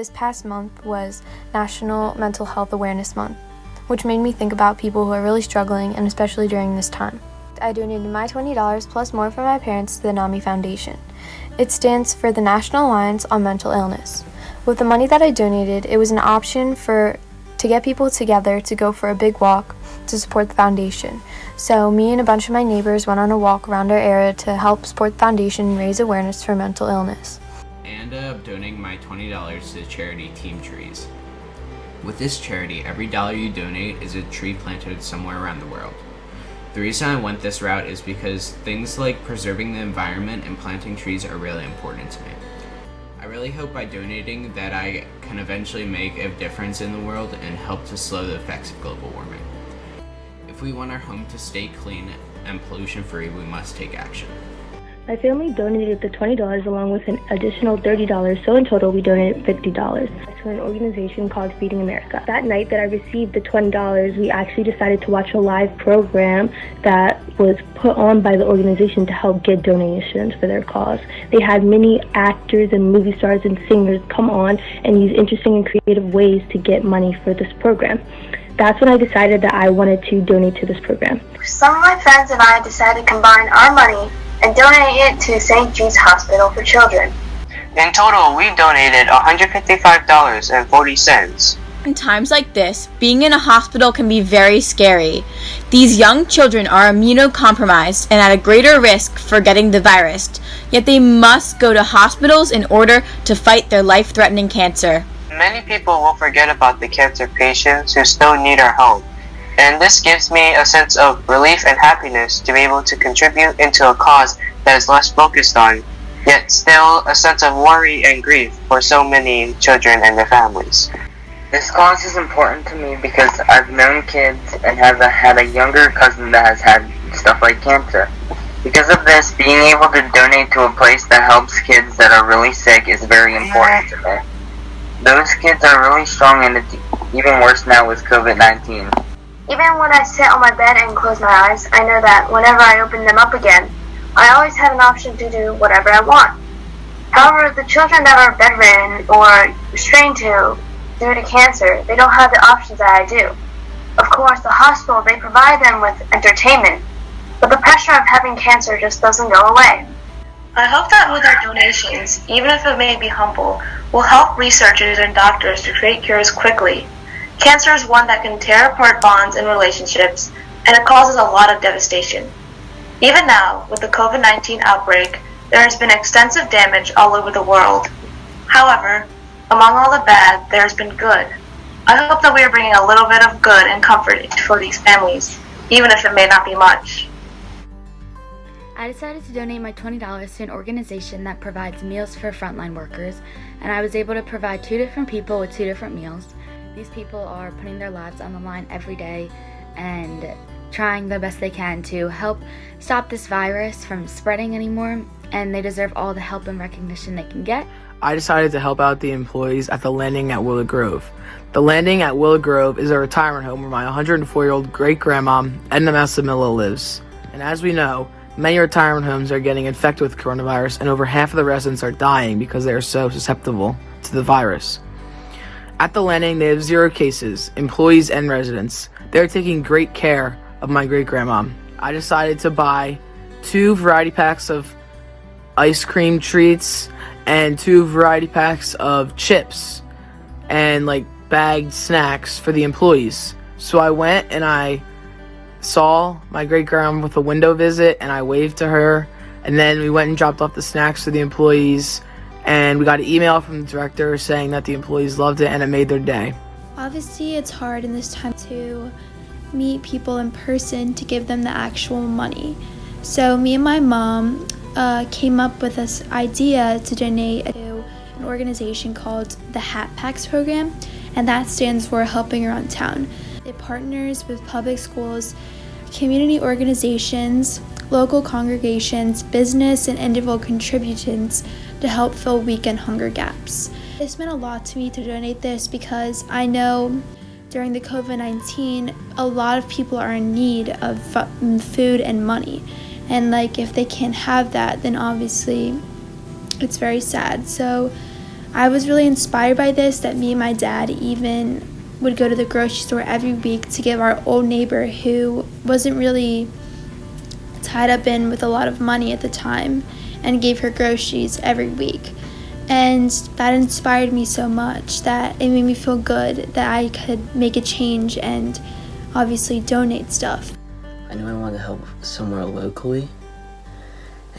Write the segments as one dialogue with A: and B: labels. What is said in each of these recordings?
A: this past month was National Mental Health Awareness Month, which made me think about people who are really struggling, and especially during this time. I donated my $20 plus more from my parents to the NAMI Foundation. It stands for the National Alliance on Mental Illness. With the money that I donated, it was an option to get people together to go for a big walk to support the foundation. So me and a bunch of my neighbors went on a walk around our area to help support the foundation and raise awareness for mental illness.
B: I ended up donating my $20 to the charity Team Trees. With this charity, every dollar you donate is a tree planted somewhere around the world. The reason I went this route is because things like preserving the environment and planting trees are really important to me. I really hope by donating that I can eventually make a difference in the world and help to slow the effects of global warming. If we want our home to stay clean and pollution-free, we must take action.
C: My family donated the $20 along with an additional $30, so in total we donated $50 to an organization called Feeding America. That night that I received the $20, we actually decided to watch a live program that was put on by the organization to help get donations for their cause. They had many actors and movie stars and singers come on and use interesting and creative ways to get money for this program. That's when I decided that I wanted to donate to this program.
D: Some of my friends and I decided to combine our money and donate it to St. Jude's Hospital for Children.
E: In total, we donated $155.40.
F: In times like this, being in a hospital can be very scary. These young children are immunocompromised and at a greater risk for getting the virus, yet they must go to hospitals in order to fight their life-threatening cancer.
E: Many people will forget about the cancer patients who still need our help, and this gives me a sense of relief and happiness to be able to contribute into a cause that is less focused on, yet still a sense of worry and grief for so many children and their families.
G: This cause is important to me because I've known kids and have had a younger cousin that has had stuff like cancer. Because of this, being able to donate to a place that helps kids that are really sick is very important to me. Those kids are really strong, and it's even worse now with COVID-19.
D: Even when I sit on my bed and close my eyes, I know that whenever I open them up again, I always have an option to do whatever I want. However, the children that are bedridden or restrained due to cancer, they don't have the options that I do. Of course, the hospital, they provide them with entertainment, but the pressure of having cancer just doesn't go away. I hope that with our donations, even if it may be humble, will help researchers and doctors to create cures quickly. Cancer is one that can tear apart bonds and relationships, and it causes a lot of devastation. Even now, with the COVID-19 outbreak, there has been extensive damage all over the world. However, among all the bad, there has been good. I hope that we are bringing a little bit of good and comfort for these families, even if it may not be much.
H: I decided to donate my $20 to an organization that provides meals for frontline workers, and I was able to provide 2 different people with 2 different meals. These people are putting their lives on the line every day and trying the best they can to help stop this virus from spreading anymore, and they deserve all the help and recognition they can get.
I: I decided to help out the employees at the landing at Willow Grove. The landing at Willow Grove is a retirement home where my 104-year-old great-grandma, Edna Massimillo, lives. And as we know, many retirement homes are getting infected with coronavirus, and over half of the residents are dying because they are so susceptible to the virus. At the landing, they have 0 cases, employees and residents. They're taking great care of my great-grandma. I decided to buy 2 variety packs of ice cream treats and 2 variety packs of chips and bagged snacks for the employees. So I went and I saw my great-grandma with a window visit, and I waved to her, and then we went and dropped off the snacks for the employees, and we got an email from the director saying that the employees loved it and it made their day.
J: Obviously, it's hard in this time to meet people in person to give them the actual money. So me and my mom came up with this idea to donate to an organization called the Hat Packs program, and that stands for Helping Around Town. It partners with public schools, community organizations, local congregations, business, and individual contributions to help fill weekend hunger gaps. It's meant a lot to me to donate this because I know during the COVID-19, a lot of people are in need of food and money. And if they can't have that, then obviously it's very sad. So I was really inspired by this, that me and my dad even would go to the grocery store every week to give our old neighbor who wasn't really tied up in with a lot of money at the time, and gave her groceries every week. And that inspired me so much that it made me feel good that I could make a change and obviously donate stuff.
K: I knew I wanted to help somewhere locally,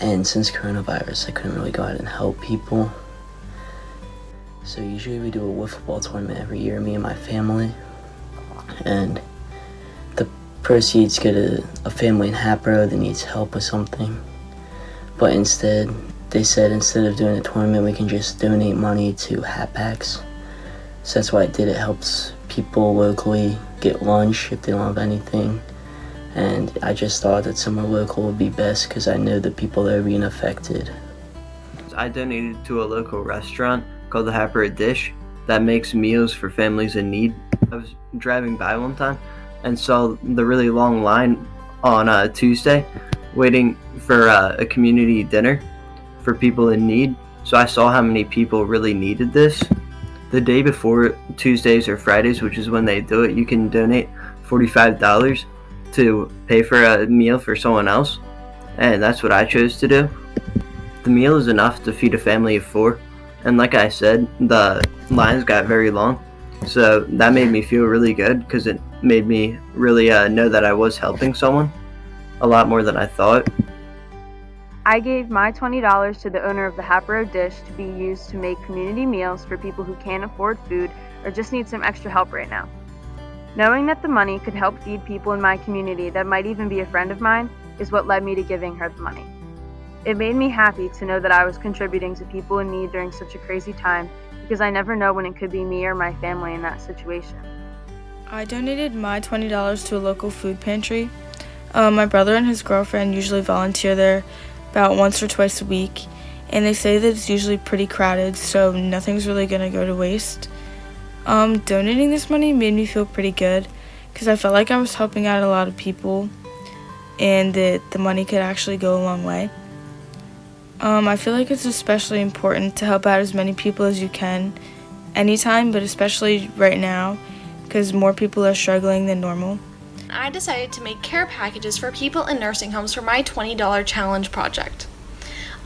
K: and since coronavirus I couldn't really go out and help people. So usually we do a wiffle ball tournament every year, me and my family, and the proceeds go to a family in Hatboro that needs help with something. But instead, they said instead of doing a tournament, we can just donate money to hat packs. So that's why I did. It helps people locally get lunch if they don't have anything. And I just thought that somewhere local would be best because I know the people that are being affected.
L: I donated to a local restaurant called the Hatboro Dish that makes meals for families in need. I was driving by one time and saw the really long line on Tuesday waiting for a community dinner for people in need. So I saw how many people really needed this. The day before Tuesdays or Fridays, which is when they do it, you can donate $45 to pay for a meal for someone else, and that's what I chose to do. The meal is enough to feed a family of 4, and like I said, the lines got very long, so that made me feel really good because it made me really know that I was helping someone a lot more than I thought.
M: I gave my $20 to the owner of the Hatboro Dish to be used to make community meals for people who can't afford food or just need some extra help right now. Knowing that the money could help feed people in my community that might even be a friend of mine is what led me to giving her the money. It made me happy to know that I was contributing to people in need during such a crazy time, because I never know when it could be me or my family in that situation.
N: I donated my $20 to a local food pantry. My brother and his girlfriend usually volunteer there about once or twice a week, and they say that it's usually pretty crowded, so nothing's really going to go to waste. Donating this money made me feel pretty good because I felt like I was helping out a lot of people and that the money could actually go a long way. I feel like it's especially important to help out as many people as you can anytime, but especially right now because more people are struggling than normal.
O: I decided to make care packages for people in nursing homes for my $20 challenge project.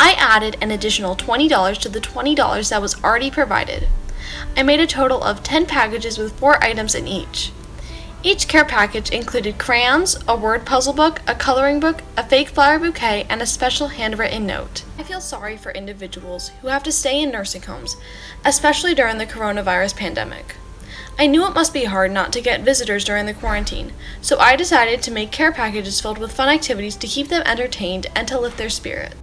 O: I added an additional $20 to the $20 that was already provided. I made a total of 10 packages with 4 items in each. Each care package included crayons, a word puzzle book, a coloring book, a fake flower bouquet, and a special handwritten note. I feel sorry for individuals who have to stay in nursing homes, especially during the coronavirus pandemic. I knew it must be hard not to get visitors during the quarantine, so I decided to make care packages filled with fun activities to keep them entertained and to lift their spirit.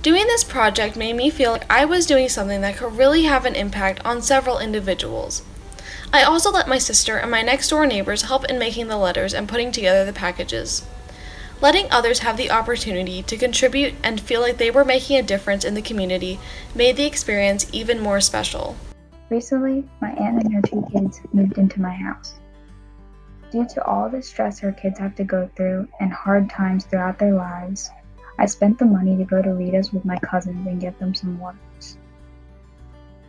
O: Doing this project made me feel like I was doing something that could really have an impact on several individuals. I also let my sister and my next door neighbors help in making the letters and putting together the packages. Letting others have the opportunity to contribute and feel like they were making a difference in the community made the experience even more special.
P: Recently, my aunt and her 2 kids moved into my house. Due to all the stress her kids have to go through and hard times throughout their lives, I spent the money to go to Rita's with my cousins and get them some waters.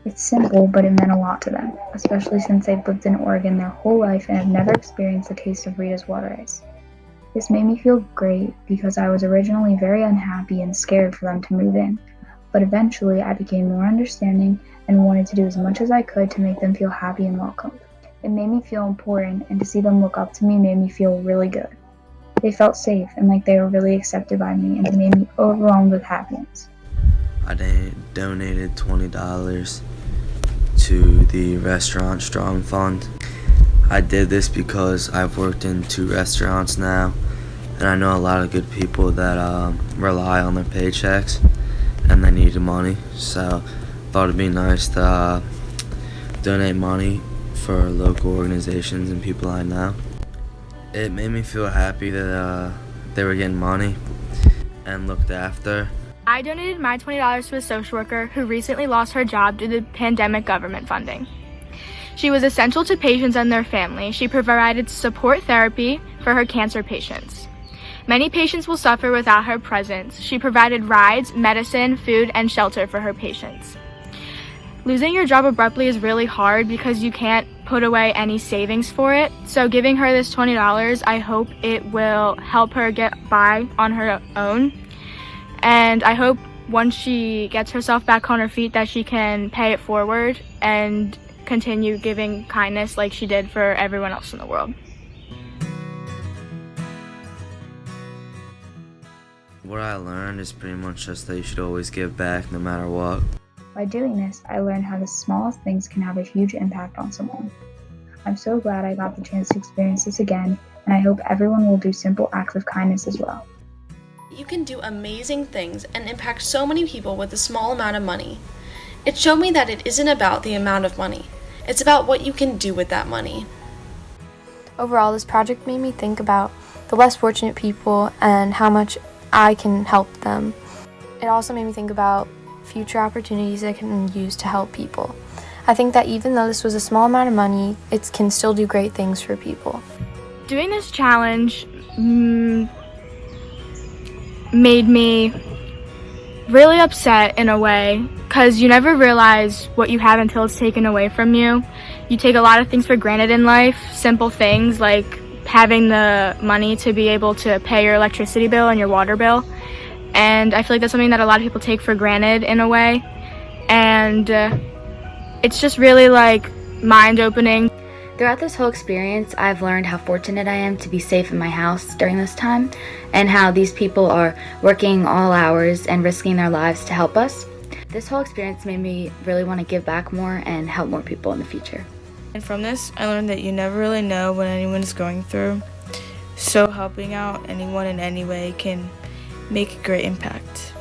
P: It's simple, but it meant a lot to them, especially since they've lived in Oregon their whole life and have never experienced the taste of Rita's water ice. This made me feel great because I was originally very unhappy and scared for them to move in, but eventually I became more understanding and wanted to do as much as I could to make them feel happy and welcome. It made me feel important, and to see them look up to me made me feel really good. They felt safe and like they were really accepted by me, and it made me overwhelmed with happiness.
Q: I donated $20 to the Restaurant Strong Fund. I did this because I've worked in 2 restaurants now, and I know a lot of good people that rely on their paychecks and they need the money, so I thought it'd be nice to donate money for local organizations and people I know. It made me feel happy that they were getting money and looked after.
R: I donated my $20 to a social worker who recently lost her job due to pandemic government funding. She was essential to patients and their family. She provided support therapy for her cancer patients. Many patients will suffer without her presence. She provided rides, medicine, food, and shelter for her patients. Losing your job abruptly is really hard because you can't put away any savings for it. So giving her this $20, I hope it will help her get by on her own. And I hope once she gets herself back on her feet that she can pay it forward and continue giving kindness like she did for everyone else in the world.
Q: What I learned is pretty much just that you should always give back no matter what.
P: By doing this, I learned how the smallest things can have a huge impact on someone. I'm so glad I got the chance to experience this again, and I hope everyone will do simple acts of kindness as well.
O: You can do amazing things and impact so many people with a small amount of money. It showed me that it isn't about the amount of money. It's about what you can do with that money.
A: Overall, this project made me think about the less fortunate people and how much I can help them. It also made me think about future opportunities I can use to help people. I think that even though this was a small amount of money, it can still do great things for people.
R: Doing this challenge made me really upset in a way because you never realize what you have until it's taken away from you. You take a lot of things for granted in life, simple things like having the money to be able to pay your electricity bill and your water bill. And I feel like that's something that a lot of people take for granted in a way. And it's just really mind-opening.
H: Throughout this whole experience, I've learned how fortunate I am to be safe in my house during this time, and how these people are working all hours and risking their lives to help us. This whole experience made me really want to give back more and help more people in the future.
N: And from this, I learned that you never really know what anyone is going through. So helping out anyone in any way can make a great impact.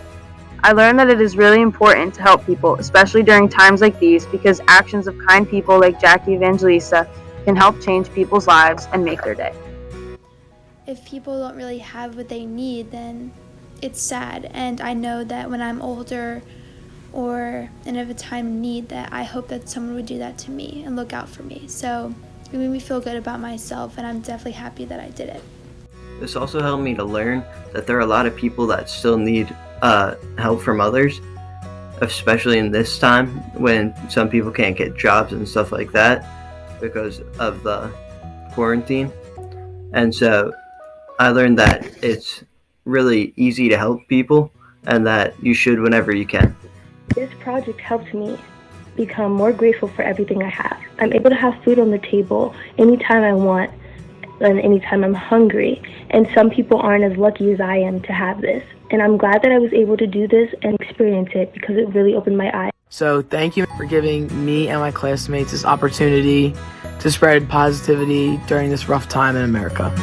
M: I learned that it is really important to help people, especially during times like these, because actions of kind people like Jackie Evangelista can help change people's lives and make their day.
J: If people don't really have what they need, then it's sad. And I know that when I'm older or in a time of need, that I hope that someone would do that to me and look out for me. So it made me feel good about myself, and I'm definitely happy that I did it.
L: This also helped me to learn that there are a lot of people that still need help from others, especially in this time when some people can't get jobs and stuff like that because of the quarantine. And so I learned that it's really easy to help people and that you should whenever you can.
C: This project helped me become more grateful for everything I have. I'm able to have food on the table anytime I want and anytime I'm hungry. And some people aren't as lucky as I am to have this. And I'm glad that I was able to do this and experience it because it really opened my eyes.
I: So thank you for giving me and my classmates this opportunity to spread positivity during this rough time in America.